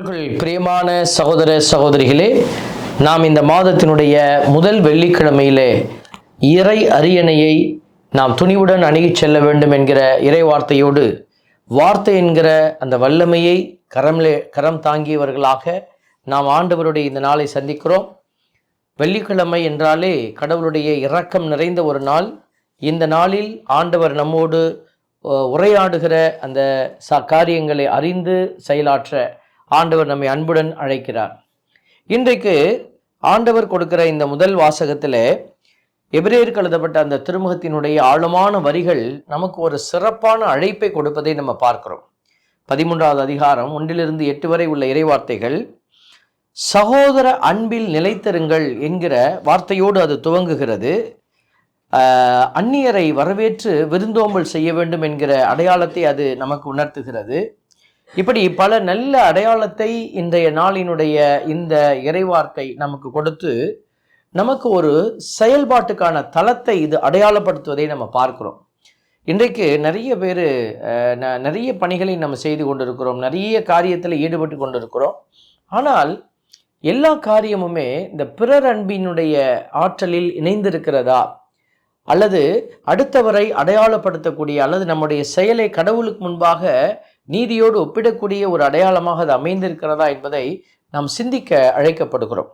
கிறிஸ்துவுக்குள் பிரியமான சகோதர சகோதரிகளே, நாம் இந்த மாதத்தினுடைய முதல் வெள்ளிக்கிழமையிலே இறை அரியணையை நாம் துணிவுடன் அணுகிச் செல்ல வேண்டும் என்கிற இறை வார்த்தையோடு, வார்த்தை என்கிற அந்த வல்லமையை கரம் தாங்கியவர்களாக நாம் ஆண்டவருடைய இந்த நாளை சந்திக்கிறோம். வெள்ளிக்கிழமை என்றாலே கடவுளுடைய இரக்கம் நிறைந்த ஒரு நாள். இந்த நாளில் ஆண்டவர் நம்மோடு உரையாடுகிற அந்த காரியங்களை அறிந்து செயலாற்ற ஆண்டவர் நம்மை அன்புடன் அழைக்கிறார். இன்றைக்கு ஆண்டவர் கொடுக்கிற இந்த முதல் வாசகத்தில் எபிரேயருக்கு எழுதப்பட்ட அந்த திருமுகத்தினுடைய ஆழமான வரிகள் நமக்கு ஒரு சிறப்பான அழைப்பை கொடுப்பதை நம்ம பார்க்கிறோம். 13வது அதிகாரம் 1-8 வரை உள்ள இறைவார்த்தைகள் சகோதர அன்பில் நிலைத்திருங்கள் என்கிற வார்த்தையோடு அது துவங்குகிறது. அந்நியரை வரவேற்று விருந்தோம்பல் செய்ய வேண்டும் என்கிற அடையாளத்தை அது நமக்கு உணர்த்துகிறது. இப்படி பல நல்ல அடையாளத்தை இன்றைய நாளினுடைய இந்த இறைவார்த்தை நமக்கு கொடுத்து நமக்கு ஒரு செயல்பாட்டுக்கான தளத்தை இது அடையாளப்படுத்துவதை நம்ம பார்க்கிறோம். இன்றைக்கு நிறைய பேர் நிறைய பணிகளை நம்ம செய்து கொண்டிருக்கிறோம், நிறைய காரியத்தில் ஈடுபட்டு கொண்டிருக்கிறோம். ஆனால் எல்லா காரியமுமே இந்த பிறர் அன்பினுடைய ஆற்றலில் இணைந்திருக்கிறதா, அல்லது அடுத்தவரை அடையாளப்படுத்தக்கூடிய அல்லது நம்முடைய செயலை கடவுளுக்கு முன்பாக நீதியோடு ஒப்பிடக்கூடிய ஒரு அடையாளமாக அது அமைந்திருக்கிறதா என்பதை நாம் சிந்திக்க அழைக்கப்படுகிறோம்.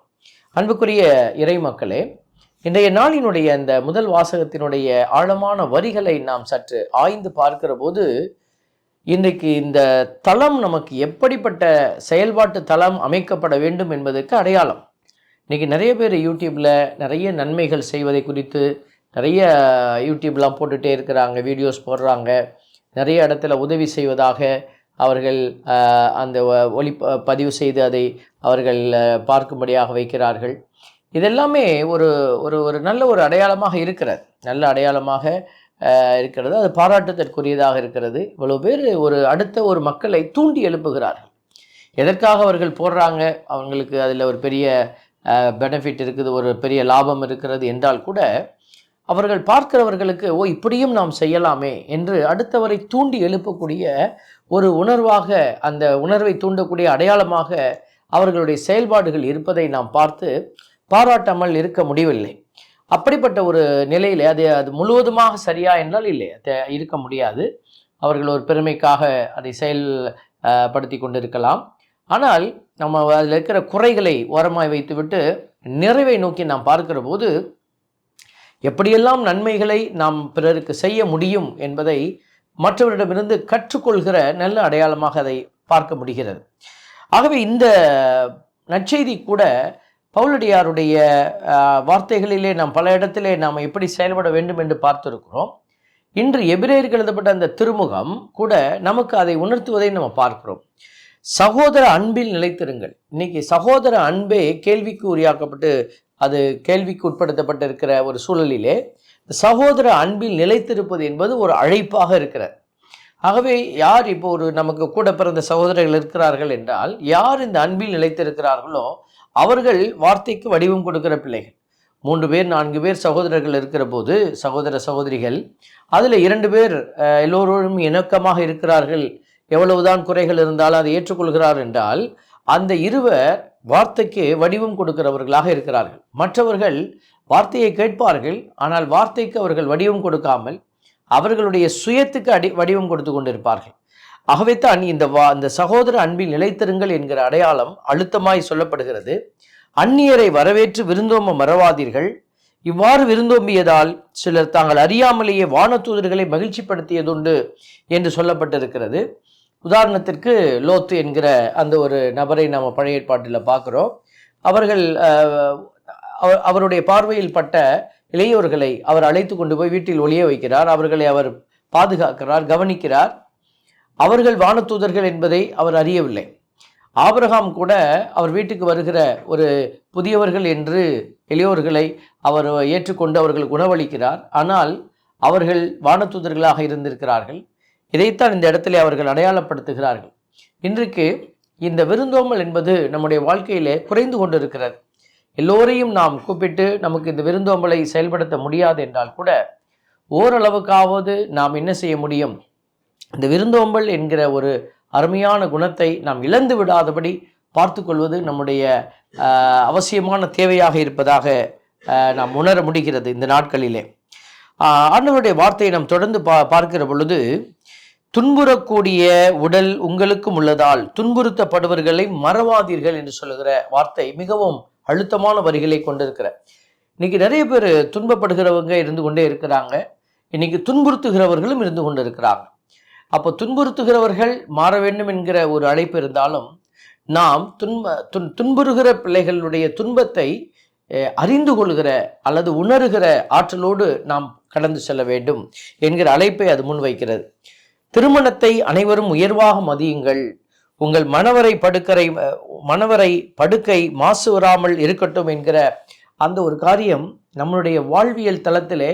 அன்புக்குரிய இறை மக்களே, இன்றைய நாளினுடைய அந்த முதல் வாசகத்தினுடைய ஆழமான வரிகளை நாம் சற்று ஆய்ந்து பார்க்கிற போது இன்றைக்கு இந்த தளம் நமக்கு எப்படிப்பட்ட செயல்பாட்டு தளம் அமைக்கப்பட வேண்டும் என்பதற்கு அடையாளம். இன்றைக்கி நிறைய பேர் யூடியூப்பில் நிறைய நன்மைகள் செய்வதை குறித்து நிறைய யூடியூப்லாம் போட்டுகிட்டே இருக்கிறாங்க, வீடியோஸ் போடுறாங்க. நிறைய இடத்துல உதவி செய்வதாக அவர்கள் அந்த பதிவு செய்து அதை அவர்கள் பார்க்கும்படியாக வைக்கிறார்கள். இதெல்லாமே ஒரு ஒரு ஒரு நல்ல ஒரு அடையாளமாக இருக்கிறது, நல்ல அடையாளமாக இருக்கிறது. அது பாராட்டுதற்குரியதாக இருக்கிறது. இவ்வளோ பேர் அடுத்த ஒரு மக்களை தூண்டி எழுப்புகிறார்கள். எதற்காக அவர்கள் போடுறாங்க, அவங்களுக்கு அதில் ஒரு பெரிய பெனிஃபிட் இருக்குது, ஒரு பெரிய லாபம் இருக்கிறது என்றால் கூட அவர்கள் பார்க்கிறவர்களுக்கு இப்படியும் நாம் செய்யலாமே என்று அடுத்தவரை தூண்டி எழுப்பக்கூடிய ஒரு உணர்வாக, அந்த உணர்வை தூண்டக்கூடிய அடையாளமாக அவர்களுடைய செயல்பாடுகள் இருப்பதை நாம் பார்த்து பாராட்டாமல் இருக்க முடியவில்லை. அப்படிப்பட்ட ஒரு நிலையில் அது முழுவதுமாக சரியா என்றால் இல்லை, இருக்க முடியாது. அவர்கள் ஒரு பெருமைக்காக அதை செயல்படுத்தி கொண்டிருக்கலாம். ஆனால் நம்ம அதில் இருக்கிற குறைகளை ஓரமாய் வைத்துவிட்டு நிறைவை நோக்கி நாம் பார்க்கிற போது எப்படியெல்லாம் நன்மைகளை நாம் பிறருக்கு செய்ய முடியும் என்பதை மற்றவரிடமிருந்து கற்றுக்கொள்கிற நல்ல அடையாளமாக அதை பார்க்க முடிகிறது. ஆகவே இந்த நற்செய்தி கூட பவுலடியாருடைய வார்த்தைகளிலே நாம் பல இடத்திலே நாம் எப்படி செயல்பட வேண்டும் என்று பார்த்திருக்கிறோம். இன்று எபிரேயருக்கு எழுதப்பட்ட அந்த திருமுகம் கூட நமக்கு அதை உணர்த்துவதை நம்ம பார்க்கிறோம். சகோதர அன்பில் நிலைத்திருங்கள். இன்னைக்கு சகோதர அன்பே கேள்விக்கு உரியாக்கப்பட்டு அது கேள்விக்கு உட்படுத்தப்பட்டிருக்கிற ஒரு சூழலிலே சகோதர அன்பில் நிலைத்திருப்பது என்பது ஒரு அழைப்பாக இருக்கிறது. ஆகவே யார் இப்போ நமக்கு கூட பிறந்த சகோதரர்கள் இருக்கிறார்கள் என்றால், யார் இந்த அன்பில் நிலைத்திருக்கிறார்களோ அவர்கள் வார்த்தைக்கு வடிவம் கொடுக்கிற பிள்ளைகள். 3 பேர் 4 பேர் சகோதரர்கள் இருக்கிற போது, சகோதர சகோதரிகள், அதில் 2 பேர் எல்லோரும் இணக்கமாக இருக்கிறார்கள், எவ்வளவுதான் குறைகள் இருந்தாலும் அதை ஏற்றுக்கொள்கிறார் என்றால் அந்த இருவர் வார்த்தைக்கு வடிவம் கொடுக்கிறவர்களாக இருக்கிறார்கள். மற்றவர்கள் வார்த்தையை கேட்பார்கள், ஆனால் வார்த்தைக்கு அவர்கள் வடிவம் கொடுக்காமல் அவர்களுடைய சுயத்துக்கு வடிவம் கொடுத்து கொண்டிருப்பார்கள். ஆகவே தான் இந்த சகோதர அன்பில் நிலைத்திருங்கள் என்கிற அடையாளம் அழுத்தமாய் சொல்லப்படுகிறது. அந்நியரை வரவேற்று விருந்தோம்ப மறவாதீர்கள். இவ்வாறு விருந்தோம்பியதால் சிலர் தாங்கள் அறியாமலேயே வானதூதர்களை மகிழ்ச்சிப்படுத்தியதுண்டு என்று சொல்லப்பட்டிருக்கிறது. உதாரணத்திற்கு லோத்து என்கிற அந்த ஒரு நபரை நாம் பழைய ஏற்பாட்டில் பார்க்குறோம். அவருடைய பார்வையில் பட்ட இளையோர்களை அவர் அழைத்து கொண்டு போய் வீட்டில் ஒளிய வைக்கிறார். அவர்களை அவர் பாதுகாக்கிறார், கவனிக்கிறார். அவர்கள் வானதூதர்கள் என்பதை அவர் அறியவில்லை. ஆபிரகாம் கூட அவர் வீட்டுக்கு வருகிற ஒரு புதியவர்கள் என்று இளையோர்களை அவர் ஏற்றுக்கொண்டு அவர்களுக்கு உணவளிக்கிறார். ஆனால் அவர்கள் வானதூதர்களாக இருந்திருக்கிறார்கள். இதைத்தான் இந்த இடத்துல அவர்கள் அடையாளப்படுத்துகிறார்கள். இன்றைக்கு இந்த விருந்தோம்பல் என்பது நம்முடைய வாழ்க்கையிலே குறைந்து கொண்டிருக்கிறது. எல்லோரையும் நாம் கூப்பிட்டு நமக்கு இந்த விருந்தோம்பலை செயல்படுத்த முடியாது என்றால் கூட ஓரளவுக்காவது நாம் என்ன செய்ய முடியும், இந்த விருந்தோம்பல் என்கிற ஒரு அருமையான குணத்தை நாம் இழந்து விடாதபடி பார்த்து கொள்வது நம்முடைய அவசியமான தேவையாக இருப்பதாக நாம் உணர முடிகிறது இந்த நாட்களிலே. ஆண்டவருடைய வார்த்தையை நாம் தொடர்ந்து பார்க்கிற பொழுது, துன்புறக்கூடிய உடல் உங்களுக்கும் உள்ளதால் துன்புறுத்தப்படுவர்களை மறவாதீர்கள் என்று சொல்லுகிற வார்த்தை மிகவும் அழுத்தமான வரிகளை கொண்டிருக்கிற. இன்னைக்கு நிறைய பேர் துன்பப்படுகிறவங்க இருந்து கொண்டே இருக்கிறாங்க, இன்னைக்கு துன்புறுத்துகிறவர்களும் இருந்து கொண்டு இருக்கிறாங்க. அப்போ துன்புறுத்துகிறவர்கள் மாற வேண்டும் என்கிற ஒரு அழைப்பு இருந்தாலும், நாம் துன்புறுகிற பிள்ளைகளுடைய துன்பத்தை அறிந்து கொள்கிற அல்லது உணர்கிற ஆற்றலோடு நாம் கடந்து செல்ல வேண்டும் என்கிற அழைப்பை அது முன்வைக்கிறது. திருமணத்தை அனைவரும் உயர்வாக மதியுங்கள், உங்கள் மணவரை படுக்கை மாசு வராமல் இருக்கட்டும் என்கிற அந்த ஒரு காரியம் நம்மளுடைய வாழ்வியல் தளத்திலே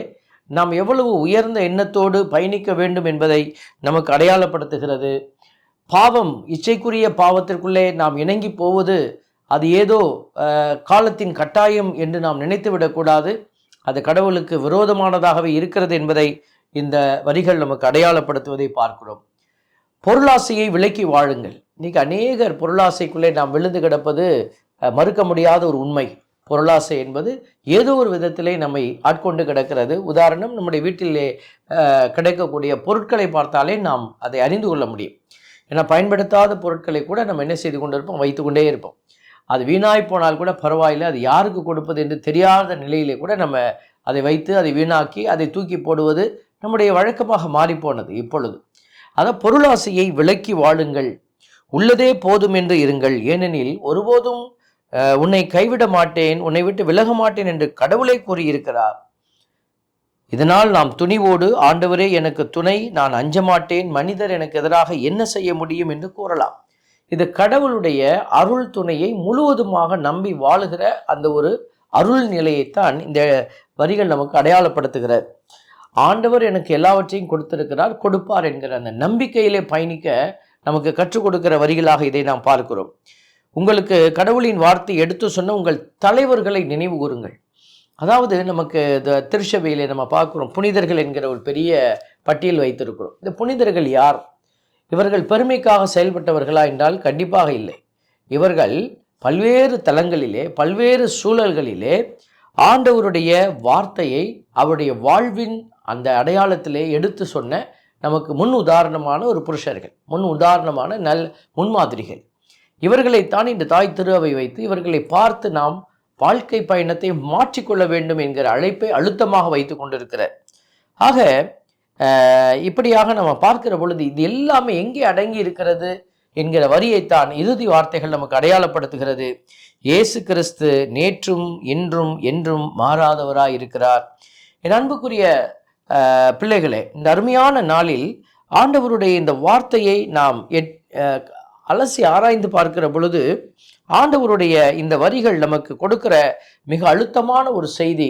நாம் எவ்வளவு உயர்ந்த எண்ணத்தோடு பயணிக்க வேண்டும் என்பதை நமக்கு அடையாளப்படுத்துகிறது. பாவம், இச்சைக்குரிய பாவத்திற்குள்ளே நாம் இணங்கி போவது அது ஏதோ காலத்தின் கட்டாயம் என்று நாம் நினைத்து விடக்கூடாது. அது கடவுளுக்கு விரோதமானதாகவே இருக்கிறது என்பதை இந்த வரிகள் நமக்கு அடையாளப்படுத்துவதை பார்க்கிறோம். பொருளாசையை விலக்கி வாழுங்கள். இன்னைக்கு அநேகர் பொருளாசைக்குள்ளே நாம் விழுந்து கிடப்பது மறுக்க முடியாத ஒரு உண்மை. பொருளாசை என்பது ஏதோ ஒரு விதத்திலே நம்மை ஆட்கொண்டு கிடக்கிறது. உதாரணம், நம்முடைய வீட்டிலே கிடைக்கக்கூடிய பொருட்களை பார்த்தாலே நாம் அதை அறிந்து கொள்ள முடியும். ஏன்னா பயன்படுத்தாத பொருட்களை கூட நம்ம என்ன செய்து கொண்டு இருப்போம், வைத்து கொண்டே இருப்போம். அது வீணாய் போனால் கூட பரவாயில்லை, அது யாருக்கு கொடுப்பது என்று தெரியாத நிலையிலே கூட நம்ம அதை வைத்து அதை வீணாக்கி அதை தூக்கி போடுவது நம்முடைய வழக்கமாக மாறிப்போனது இப்பொழுது. பொருளாசையை விலக்கி வாழுங்கள், உள்ளதே போதும் என்று இருங்கள், ஏனெனில் ஒருபோதும் உன்னை கைவிட மாட்டேன், உன்னை விட்டு விலக மாட்டேன் என்று கடவுளை கூறியிருக்கிறார். இதனால் நாம் துணிவோடு, ஆண்டவரே எனக்கு துணை, நான் அஞ்ச மாட்டேன், மனிதர் எனக்கு எதிராக என்ன செய்ய முடியும் என்று கூறலாம். இது கடவுளுடைய அருள் துணையை முழுவதுமாக நம்பி வாழுகிற அந்த ஒரு அருள் நிலையைத்தான் இந்த வரிகள் நமக்கு அடையாளப்படுத்துகிறார். ஆண்டவர் எனக்கு எல்லாவற்றையும் கொடுத்திருக்கிறார், கொடுப்பார் என்கிற அந்த நம்பிக்கையிலே பயணிக்க நமக்கு கற்றுக் கொடுக்கிற வரிகளாக இதை நாம் பார்க்கிறோம். உங்களுக்கு கடவுளின் வார்த்தை எடுத்து சொன்ன உங்கள் தலைவர்களை நினைவு கூறுங்கள். அதாவது நமக்கு இந்த திருச்சபையிலே நம்ம பார்க்குறோம், புனிதர்கள் என்கிற ஒரு பெரிய பட்டியல் வைத்திருக்கிறோம். இந்த புனிதர்கள் யார்? இவர்கள் பெருமைக்காக செயல்பட்டவர்களா என்றால் கண்டிப்பாக இல்லை. இவர்கள் பல்வேறு தலங்களிலே பல்வேறு சூழல்களிலே ஆண்டவருடைய வார்த்தையை அவருடைய வாழ்வின் அந்த அடையாளத்திலே எடுத்து சொன்ன நமக்கு முன் உதாரணமான ஒரு புருஷர்கள், முன் உதாரணமான முன்மாதிரிகள். இவர்களைத்தான் இந்த தாய் திருவை வைத்து இவர்களை பார்த்து நாம் வாழ்க்கை பயணத்தை மாற்றிக்கொள்ள வேண்டும் என்கிற அழைப்பை அழுத்தமாக வைத்து கொண்டிருக்கிறார். ஆக இப்படியாக நம்ம பார்க்கிற பொழுது இது எல்லாமே எங்கே அடங்கி இருக்கிறது என்கிற வரியைத்தான் இறுதி வார்த்தைகள் நமக்கு அடையாளப்படுத்துகிறது. இயேசு கிறிஸ்து நேற்றும் இன்றும் என்றும் மாறாதவராய் இருக்கிறார். என் அன்புக்குரிய பிள்ளைகளே, இந்த அருமையான நாளில் ஆண்டவருடைய இந்த வார்த்தையை நாம் அலசி ஆராய்ந்து பார்க்கிற பொழுது ஆண்டவருடைய இந்த வரிகள் நமக்கு கொடுக்கிற மிக அழுத்தமான ஒரு செய்தி,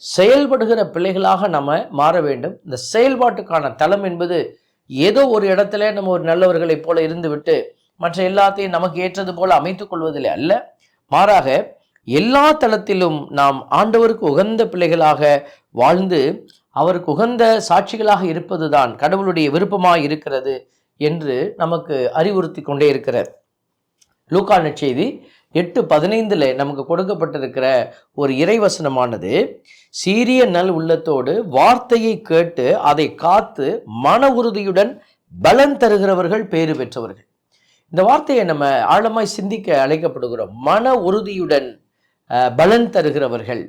செயல்படுகிற பிள்ளைகளாக நம்ம மாற வேண்டும். இந்த செயல்பாட்டுக்கான தளம் என்பது ஏதோ ஒரு இடத்துல நம்ம ஒரு நல்லவர்களைப் போல இருந்துவிட்டு மற்ற எல்லாத்தையும் நமக்கு ஏற்றது போல அமைத்துக் கொள்வதில்லை அல்ல. மாறாக எல்லா தளத்திலும் நாம் ஆண்டவருக்கு உகந்த பிள்ளைகளாக வாழ்ந்து அவருக்கு உகந்த சாட்சிகளாக இருப்பதுதான் கடவுளுடைய விருப்பமாக இருக்கிறது என்று நமக்கு அறிவுறுத்தி கொண்டே இருக்கிறார். லூக்கா நற்செய்தி 8:15 நமக்கு கொடுக்கப்பட்டிருக்கிற ஒரு இறைவசனமானது, சீரிய நல் உள்ளத்தோடு வார்த்தையை கேட்டு அதை காத்து மன உறுதியுடன் பலன் தருகிறவர்கள் பேறு பெற்றவர்கள். இந்த வார்த்தையை நம்ம ஆழமாய் சிந்திக்க அழைக்கப்படுகிறோம். மன உறுதியுடன் பலன் தருகிறவர்கள்.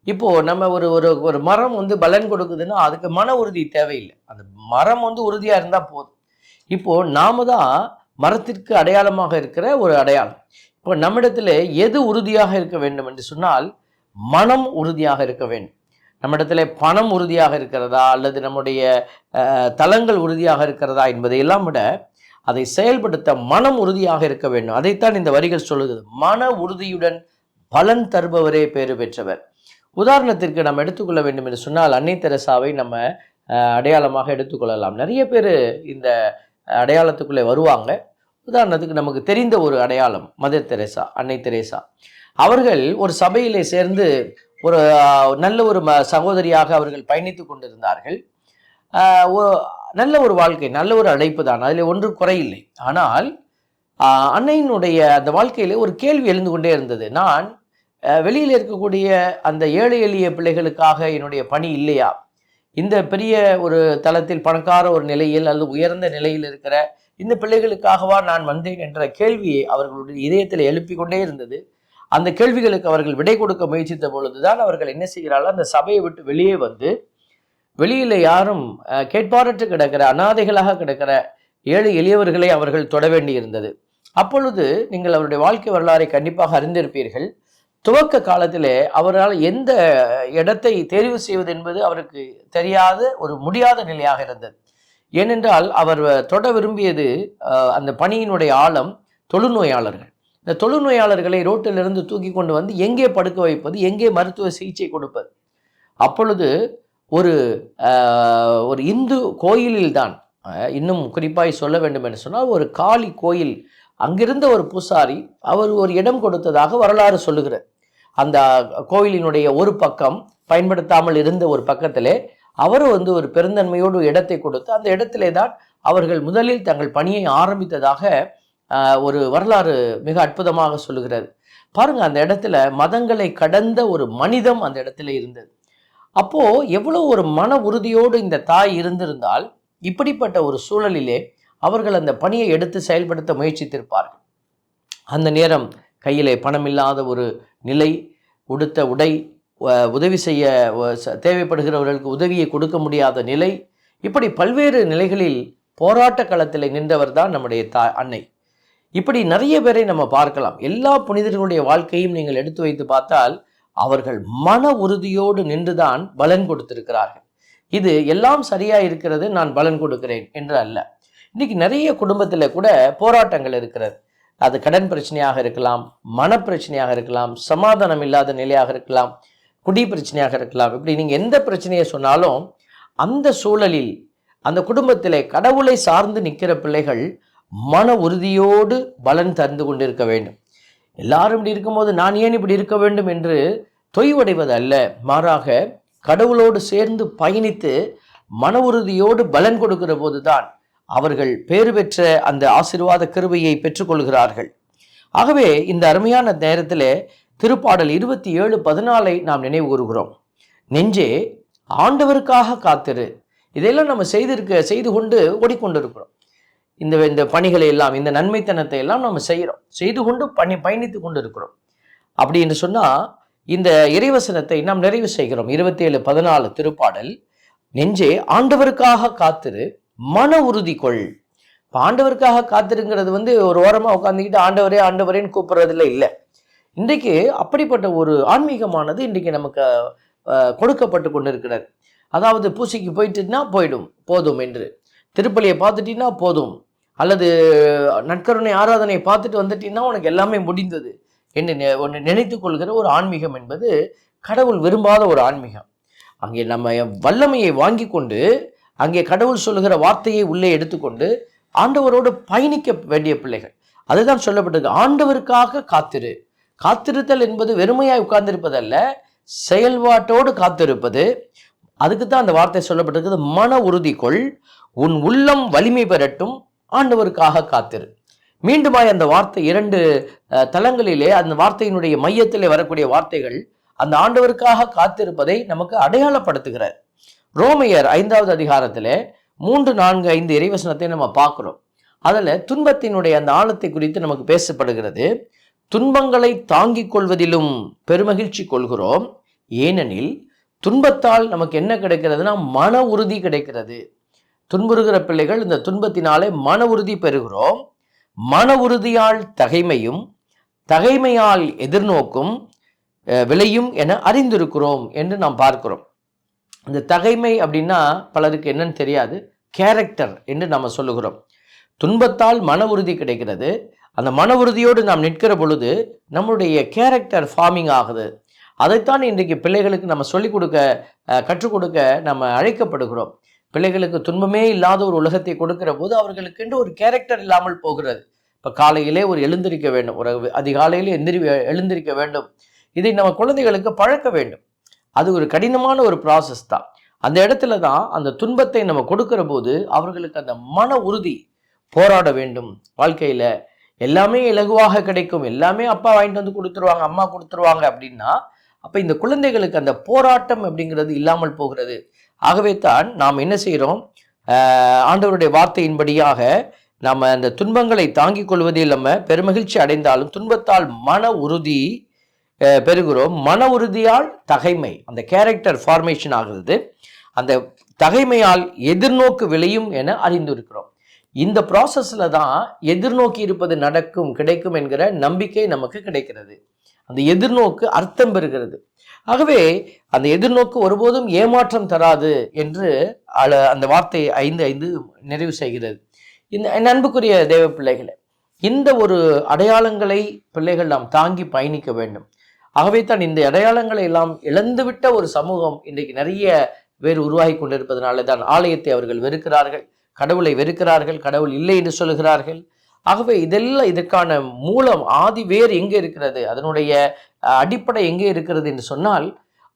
இப்போ நம்ம ஒரு மரம் பலன் கொடுக்குதுன்னா அதுக்கு மன உறுதி தேவையில்லை, அந்த மரம் உறுதியா இருந்தா போதும். இப்போ நாம தான் மரத்திற்கு அடையாளமாக இருக்கிற ஒரு அடையாளம். இப்போ நம்மிடத்தில் எது உறுதியாக இருக்க வேண்டும் என்று சொன்னால் மனம் உறுதியாக இருக்க வேண்டும். நம்மிடத்தில் பணம் உறுதியாக இருக்கிறதா அல்லது நம்முடைய தலங்கள் உறுதியாக இருக்கிறதா என்பதையெல்லாம் விட அதை செயல்படுத்த மனம் உறுதியாக இருக்க வேண்டும். அதைத்தான் இந்த வரிகள் சொல்லுகிறது. மன உறுதியுடன் பலன் தருபவரே பேறு பெற்றவர். உதாரணத்திற்கு நம்ம எடுத்துக்கொள்ள வேண்டும் என்று சொன்னால் அன்னை தெரசாவை நம்ம அடையாளமாக எடுத்துக்கொள்ளலாம். நிறைய பேர் இந்த அடையாளத்துக்குள்ளே வருவாங்க. உதாரணத்துக்கு நமக்கு தெரிந்த ஒரு அடையாளம் மதர் தெரேசா, அன்னை தெரேசா. அவர்கள் ஒரு சபையிலே சேர்ந்து ஒரு நல்ல ஒரு சகோதரியாக அவர்கள் பயணித்து கொண்டிருந்தார்கள். நல்ல ஒரு வாழ்க்கை, நல்ல ஒரு அழைப்பு தான், அதில் ஒன்று குறையில்லை. ஆனால் அன்னையினுடைய அந்த வாழ்க்கையிலே ஒரு கேள்வி எழுந்து கொண்டே இருந்தது. நான் வெளியில் இருக்கக்கூடிய அந்த ஏழை எளிய பிள்ளைகளுக்காக என்னுடைய பணி இல்லையா? இந்த பெரிய ஒரு தளத்தில் பணக்கார ஒரு நிலையில் அல்லது உயர்ந்த நிலையில் இருக்கிற இந்த பிள்ளைகளுக்காகவா நான் வந்தேன் என்ற கேள்வியை அவர்களுடைய இதயத்தில் எழுப்பிக் கொண்டே இருந்தது. அந்த கேள்விகளுக்கு அவர்கள் விடை கொடுக்க முயற்சித்த பொழுதுதான் அவர்கள் என்ன செய்கிறார்கள், அந்த சபையை விட்டு வெளியே வந்து வெளியில் யாரும் கேட்பாரற்று கிடக்கிற அனாதைகளாக கிடக்கிற ஏழை எளியவர்களை அவர்கள் தொட வேண்டி இருந்தது. அப்பொழுது நீங்கள் அவருடைய வாழ்க்கை வரலாறை கண்டிப்பாக அறிந்திருப்பீர்கள். துவக்க காலத்திலே அவரால் எந்த இடத்தை தேர்வு செய்வது என்பது அவருக்கு தெரியாத ஒரு முடியாத நிலையாக இருந்தது. ஏனென்றால் அவர் தொட விரும்பியது அந்த பணியினுடைய ஆழம் தொழுநோயாளர்கள். இந்த தொழுநோயாளர்களை ரோட்டிலிருந்து தூக்கி கொண்டு வந்து எங்கே படுக்க வைப்பது, எங்கே மருத்துவ சிகிச்சை கொடுப்பது. அப்பொழுது ஒரு ஒரு இந்து கோயிலில்தான், இன்னும் குறிப்பாய் சொல்ல வேண்டும் என்று சொன்னால், ஒரு காளி கோயில் அங்கிருந்த ஒரு பூசாரி அவர் ஒரு இடம் கொடுத்ததாக வரலாறு சொல்லுகிறார். அந்த கோயிலினுடைய ஒரு பக்கம் பயன்படுத்தாமல் இருந்த ஒரு பக்கத்திலே அவர் ஒரு பெருந்தன்மையோடு இடத்தை கொடுத்து அந்த இடத்திலே தான் அவர்கள் முதலில் தங்கள் பணியை ஆரம்பித்ததாக ஒரு வரலாறு மிக அற்புதமாக சொல்லுகிறது. பாருங்க, அந்த இடத்துல மதங்களை கடந்த ஒரு மனிதம் அந்த இடத்துல இருந்தது. அப்போ எவ்வளவு ஒரு மன உறுதியோடு இந்த தாய் இருந்திருந்தால் இப்படிப்பட்ட ஒரு சூழலிலே அவர்கள் அந்த பணியை எடுத்து செயல்படுத்த முயற்சித்திருப்பார்கள். அந்த நேரம் கையிலே பணம் இல்லாத ஒரு நிலை, உடுத்த உடை, உதவி செய்ய தேவைப்படுகிறவர்களுக்கு உதவியை கொடுக்க முடியாத நிலை, இப்படி பல்வேறு நிலைகளில் போராட்ட களத்தில் நின்றவர் தான் நம்முடைய அன்னை. இப்படி நிறைய பேரை நம்ம பார்க்கலாம். எல்லா புனிதர்களுடைய வாழ்க்கையும் நீங்கள் எடுத்து வைத்து பார்த்தால் அவர்கள் மன உறுதியோடு நின்றுதான் பலன் கொடுத்திருக்கிறார்கள். இது எல்லாம் சரியா இருக்கிறது, நான் பலன் கொடுக்கிறேன் என்று அல்ல. இன்னைக்கு நிறைய குடும்பத்தில் கூட போராட்டங்கள் இருக்கிறது. அது கடன் பிரச்சனையாக இருக்கலாம், மன பிரச்சனையாக இருக்கலாம், சமாதானம் இல்லாத நிலையாக இருக்கலாம், குடி பிரச்சனையாக இருக்கலாம். இப்படி நீங்கள் எந்த பிரச்சனையை சொன்னாலும் அந்த சூழலில் அந்த குடும்பத்திலே கடவுளை சார்ந்து நிற்கிற பிள்ளைகள் மன உறுதியோடு பலன் தந்து கொண்டிருக்க வேண்டும். எல்லாரும் இப்படி இருக்கும்போது நான் ஏன் இப்படி இருக்க வேண்டும் என்று தொய்வடைவது அல்ல, மாறாக கடவுளோடு சேர்ந்து பயணித்து மன உறுதியோடு பலன் கொடுக்கிற போதுதான் அவர்கள் பேறு பெற்ற அந்த ஆசீர்வாத கிருபையை பெற்றுக்கொள்கிறார்கள். ஆகவே இந்த அருமையான நேரத்தில் திருப்பாடல் 27:14 நாம் நினைவு கூறுகிறோம். நெஞ்சே ஆண்டவருக்காக காத்திரு. இதையெல்லாம் நம்ம செய்து கொண்டு ஓடிக்கொண்டிருக்கிறோம். இந்த பணிகளை எல்லாம், இந்த நன்மைத்தனத்தை எல்லாம் நம்ம செய்து கொண்டு பயணித்து கொண்டு இருக்கிறோம். அப்படி என்று சொன்னால் இந்த இறைவசனத்தை நாம் நிறைவு செய்கிறோம். 27:14 திருப்பாடல், நெஞ்சே ஆண்டவருக்காக காத்திரு, மன உறுதி கொள். இப்போ ஆண்டவருக்காக காத்திருங்கிறது ஒரு ஓரமாக உட்காந்துக்கிட்டு ஆண்டவரே ஆண்டவரேன்னு கூப்பிட்றதுல இல்லை. இன்றைக்கு அப்படிப்பட்ட ஒரு ஆன்மீகமானது இன்றைக்கு நமக்கு கொடுக்கப்பட்டு கொண்டு இருக்கிறது. அதாவது பூசைக்கு போயிட்டுன்னா போதும் என்று, திருப்பலியை பார்த்துட்டீங்கன்னா போதும், அல்லது நற்கருணை ஆராதனையை பார்த்துட்டு வந்துட்டீங்கன்னா உனக்கு எல்லாமே முடிந்தது என்று ஒன்று நினைத்து கொள்கிற ஒரு ஆன்மீகம் என்பது கடவுள் விரும்பாத ஒரு ஆன்மீகம். அங்கே நம்ம வல்லமையை வாங்கி கொண்டு அங்கே கடவுள் சொல்லுகிற வார்த்தையை உள்ளே எடுத்துக்கொண்டு ஆண்டவரோடு பயணிக்க வேண்டிய பிள்ளைகள். அதுதான் சொல்லப்பட்டது, ஆண்டவருக்காக காத்திரு. காத்திருத்தல் என்பது வெறுமையாய் உட்கார்ந்திருப்பதல்ல, செயல்பாட்டோடு காத்திருப்பது. அதுக்கு தான் அந்த வார்த்தை சொல்லப்பட்டிருக்கிறது, மன உறுதி கொள், உன் உள்ளம் வலிமை பெறட்டும், ஆண்டவருக்காக காத்திரு. மீண்டுமாய் அந்த வார்த்தை 2 தலங்களிலே அந்த வார்த்தையினுடைய மையத்திலே வரக்கூடிய வார்த்தைகள் அந்த ஆண்டவருக்காக காத்திருப்பதை நமக்கு அடையாளப்படுத்துகிறார். ரோமையர் 5வது அதிகாரத்தில் 3, 4, 5 இறைவசனத்தை நம்ம பார்க்கிறோம். அதில் துன்பத்தினுடைய அந்த ஆழத்தை குறித்து நமக்கு பேசப்படுகிறது. துன்பங்களை தாங்கிக் கொள்வதிலும் பெருமகிழ்ச்சி கொள்கிறோம், ஏனெனில் துன்பத்தால் நமக்கு என்ன கிடைக்கிறதுனா மன உறுதி கிடைக்கிறது. துன்புறுகிற பிள்ளைகள் இந்த துன்பத்தினாலே மன உறுதி பெறுகிறோம். மன உறுதியால் தகைமையும், தகைமையால் எதிர்நோக்கும் விளையும் என அறிந்திருக்கிறோம் என்று நாம் பார்க்கிறோம். இந்த தகைமை அப்படின்னா பலருக்கு என்னன்னு தெரியாது, கேரக்டர் என்று நாம் சொல்லுகிறோம். துன்பத்தால் மன உறுதி கிடைக்கிறது. அந்த மன உறுதியோடு நாம் நிற்கிற பொழுது நம்முடைய கேரக்டர் ஃபார்மிங் ஆகுது. அதைத்தான் இன்றைக்கு பிள்ளைகளுக்கு நம்ம சொல்லிக் கொடுக்க, கற்றுக் கொடுக்க நம்ம அழைக்கப்படுகிறோம். பிள்ளைகளுக்கு துன்பமே இல்லாத ஒரு உலகத்தை கொடுக்கிற போது அவர்களுக்கு என்று ஒரு கேரக்டர் இல்லாமல் போகிறது. இப்போ காலையிலே எழுந்திருக்க வேண்டும், ஒரு அதிகாலையிலே எழுந்திருக்க வேண்டும். இதை நம்ம குழந்தைகளுக்கு பழக்க வேண்டும். அது ஒரு கடினமான ஒரு ப்ராசஸ் தான். அந்த இடத்துல தான் அந்த துன்பத்தை நம்ம கொடுக்கிற போது அவர்களுக்கு அந்த மன உறுதி, போராட வேண்டும் வாழ்க்கையில், எல்லாமே இலகுவாக கிடைக்கும், எல்லாமே அப்பா வாங்கிட்டு வந்து கொடுத்துருவாங்க, அம்மா கொடுத்துருவாங்க அப்படின்னா அப்ப இந்த குழந்தைகளுக்கு அந்த போராட்டம் அப்படிங்கிறது இல்லாமல் போகிறது. ஆகவே தான் நாம் என்ன செய்கிறோம், ஆண்டவருடைய வார்த்தையின்படியாக நம்ம அந்த துன்பங்களை தாங்கிக் கொள்வதில் நம்ம பெருமகிழ்ச்சி அடைந்தாலும் துன்பத்தால் மன உறுதி பெறுகிறோம். மன உறுதியால் தகைமை, அந்த கேரக்டர் ஃபார்மேஷன் ஆகிறது. அந்த தகைமையால் எதிர்நோக்கு விளையும் என அறிந்திருக்கிறோம். இந்த ப்ராசஸ்ல தான் எதிர்நோக்கி இருப்பது நடக்கும், கிடைக்கும் என்கிற நம்பிக்கை நமக்கு கிடைக்கிறது. அந்த எதிர்நோக்கு அர்த்தம் பெறுகிறது. ஆகவே அந்த எதிர்நோக்கு ஒருபோதும் ஏமாற்றம் தராது என்று அந்த வார்த்தை 5:5 நிறைவு செய்கிறது. இந்த அன்புக்குரிய தேவ பிள்ளைகளை, இந்த ஒரு அடையாளங்களை பிள்ளைகள் நாம் தாங்கி பயணிக்க வேண்டும். ஆகவே தான் இந்த அடையாளங்களை எல்லாம் இழந்துவிட்ட ஒரு சமூகம் இன்றைக்கு நிறைய பேர் உருவாகி கொண்டிருப்பதனால தான் ஆலயத்தை அவர்கள் வெறுக்கிறார்கள், கடவுளை வெறுக்கிறார்கள், கடவுள் இல்லை என்று சொல்கிறார்கள். ஆகவே இதற்கான மூலம், ஆதி வேர் எங்கே இருக்கிறது, அதனுடைய அடிப்படை எங்கே இருக்கிறது என்று சொன்னால்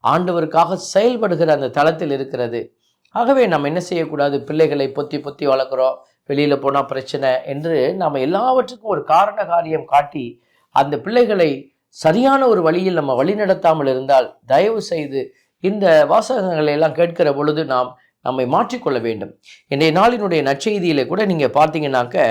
ஆண்டவருக்காக செயல்படுகிற அந்த தளத்தில் இருக்கிறது. ஆகவே நம்ம என்ன செய்யக்கூடாது, பிள்ளைகளை பொத்தி பொத்தி வளர்க்குறோம், வெளியில் போனால் பிரச்சனை என்று நாம் எல்லாவற்றுக்கும் ஒரு காரண காரியம் காட்டி அந்த பிள்ளைகளை சரியான ஒரு வழியில் நம்ம வழிநடத்தாமல் இருந்தால் தயவு செய்து இந்த வாசகங்களை எல்லாம் கேட்கிற பொழுது நாம் நம்மை மாற்றிக்கொள்ள வேண்டும். இன்றைய நாளினுடைய நற்செய்தியில கூட நீங்க பார்த்தீங்கன்னாக்க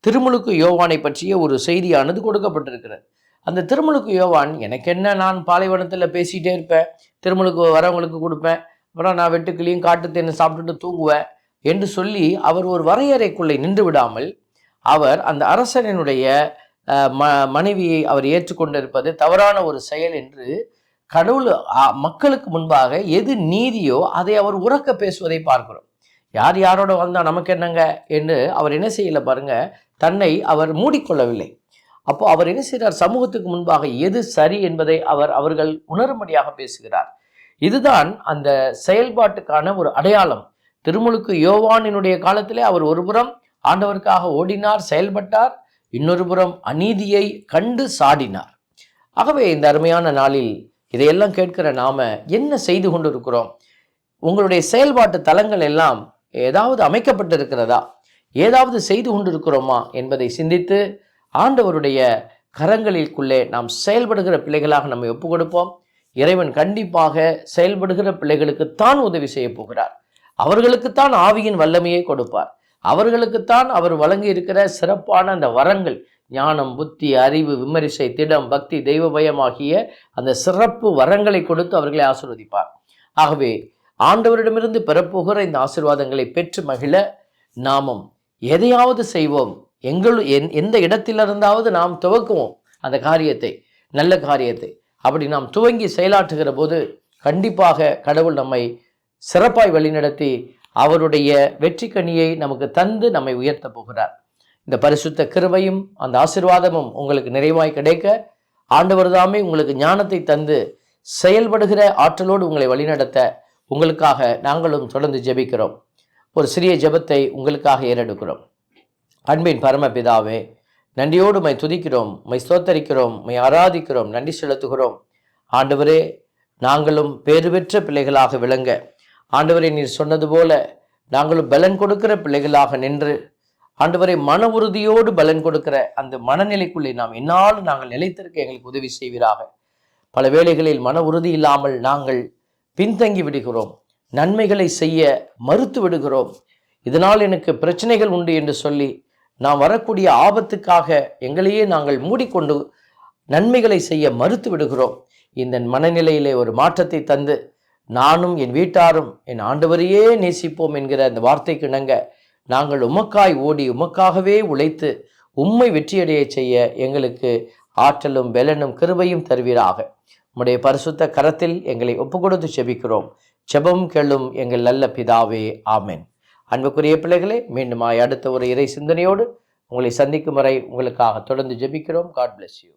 திருமுழுக்கு யோவானை பற்றிய ஒரு செய்தியானது கொடுக்கப்பட்டிருக்கிறது. அந்த திருமுழுக்கு யோவான், எனக்கு என்ன, நான் பாலைவனத்தில் பேசிகிட்டே இருப்பேன், திருமுழுக்கு வரவங்களுக்கு கொடுப்பேன், அப்புறம் நான் வெட்டுக்கிளியும் காட்டு தேனை சாப்பிட்டுட்டு தூங்குவேன் என்று சொல்லி அவர் ஒரு வரையறைக்குள்ளே நின்று விடாமல், அவர் அந்த அரசனுடைய மனைவியை அவர் ஏற்றுக்கொண்டிருப்பது தவறான ஒரு செயல் என்று கடவுள் மக்களுக்கு முன்பாக எது நீதியோ அதை அவர் உறக்க பேசுவதை பார்க்கிறோம். யார் யாரோட வந்தா நமக்கு என்னங்க என்று அவர் என்ன செய்யல பாருங்க, தன்னை அவர் மூடிக்கொள்ளவில்லை. அப்போ அவர் என்ன செய்கிறார், சமூகத்துக்கு முன்பாக எது சரி என்பதை அவர்கள் உணரும்படியாக பேசுகிறார். இதுதான் அந்த செயல்பாட்டுக்கான ஒரு அடையாளம். திருமுழுக்கு யோவானினுடைய காலத்திலே அவர் ஒருபுறம் ஆண்டவருக்காக ஓடினார், செயல்பட்டார், இன்னொரு புறம் அநீதியை கண்டு சாடினார். ஆகவே இந்த அருமையான நாளில் இதையெல்லாம் கேட்கிற நாம என்ன செய்து கொண்டு இருக்கிறோம்? உங்களுடைய செயல்பாட்டு தலங்கள் எல்லாம் ஏதாவது அமைக்கப்பட்டிருக்கிறதா, ஏதாவது செய்து கொண்டிருக்கிறோமா என்பதை சிந்தித்து ஆண்டவருடைய கரங்களிற்குள்ளே நாம் செயல்படுகிற பிள்ளைகளாக நம்மை ஒப்பு கொடுப்போம். இறைவன் கண்டிப்பாக செயல்படுகிற பிள்ளைகளுக்குத்தான் உதவி செய்ய போகிறார். அவர்களுக்குத்தான் ஆவியின் வல்லமையை கொடுப்பார். அவர்களுக்குத்தான் அவர் வழங்கி இருக்கிற சிறப்பான அந்த வரங்கள், ஞானம், புத்தி, அறிவு, விமரிசை, திடம், பக்தி, தெய்வ பயம் ஆகிய அந்த சிறப்பு வரங்களை கொடுத்து அவர்களை ஆசீர்வதிப்பார். ஆகவே ஆண்டவரிடமிருந்து பெறப்போகிற இந்த ஆசீர்வாதங்களை பெற்று மகிழ நாமும் எதையாவது செய்வோம். எந்த இடத்திலிருந்தாவது நாம் துவக்குவோம் அந்த காரியத்தை, நல்ல காரியத்தை. அப்படி நாம் துவங்கி செயலாற்றுகிற போது கண்டிப்பாக கடவுள் நம்மை சிறப்பாய் வழிநடத்தி அவருடைய வெற்றி கனியை நமக்கு தந்து நம்மை உயர்த்த போகிறார். இந்த பரிசுத்த கிருபையும் அந்த ஆசீர்வாதமும் உங்களுக்கு நிறைவாய் கிடைக்க ஆண்டவர் தாமே உங்களுக்கு ஞானத்தை தந்து செயல்படுகிற ஆற்றலோடு உங்களை வழிநடத்த உங்களுக்காக நாங்களும் தொடர்ந்து ஜெபிக்கிறோம். ஒரு சிறிய ஜெபத்தை உங்களுக்காக ஏறெடுக்கிறோம். அன்பின் பரமபிதாவே, நன்றியோடு மை துதிக்கிறோம், மை ஸ்தோத்தரிக்கிறோம், மை ஆராதிக்கிறோம், நன்றி செலுத்துகிறோம். ஆண்டவரே, நாங்களும் பேறு பெற்ற பிள்ளைகளாக விளங்க, ஆண்டவரே நீர் சொன்னது போல நாங்களும் பலன் கொடுக்கிற பிள்ளைகளாக நின்று, ஆண்டவரை மன உறுதியோடு பலன் கொடுக்கிற அந்த மனநிலைக்குள்ளே நாம் என்னாலும் நாங்கள் நிலைத்திருக்க எங்களுக்கு உதவி செய்வீராக. பல வேளைகளில் மன உறுதி இல்லாமல் நாங்கள் பின்தங்கி விடுகிறோம், நன்மைகளை செய்ய மறுத்து விடுகிறோம். இதனால் எனக்கு பிரச்சனைகள் உண்டு என்று சொல்லி நாம் வரக்கூடிய ஆபத்துக்காக எங்களையே நாங்கள் மூடிக்கொண்டு நன்மைகளை செய்ய மறுத்து விடுகிறோம். இந்த மனநிலையிலே ஒரு மாற்றத்தை தந்து நானும் என் வீட்டாரும் என் ஆண்டவரையே நேசிப்போம் என்கிற அந்த வார்த்தைக்கு இணங்க நாங்கள் உமக்காய் ஓடி உமக்காகவே உழைத்து உம்மை வெற்றியடைய செய்ய எங்களுக்கு ஆற்றலும் பலனும் கிருபையும் தருவீராக. உம்முடைய பரிசுத்த கரத்தில் எங்களை ஒப்பு கொடுத்து செபிக்கிறோம். செபம் கேளும் எங்கள் நல்ல பிதாவே, ஆமென். அன்புக்குரிய பிள்ளைகளே, மீண்டுமாய் அடுத்த ஒரு இறை சிந்தனையோடு உங்களை சந்திக்கும் வரை உங்களுக்காக தொடர்ந்து ஜெபிக்கிறோம். God bless you.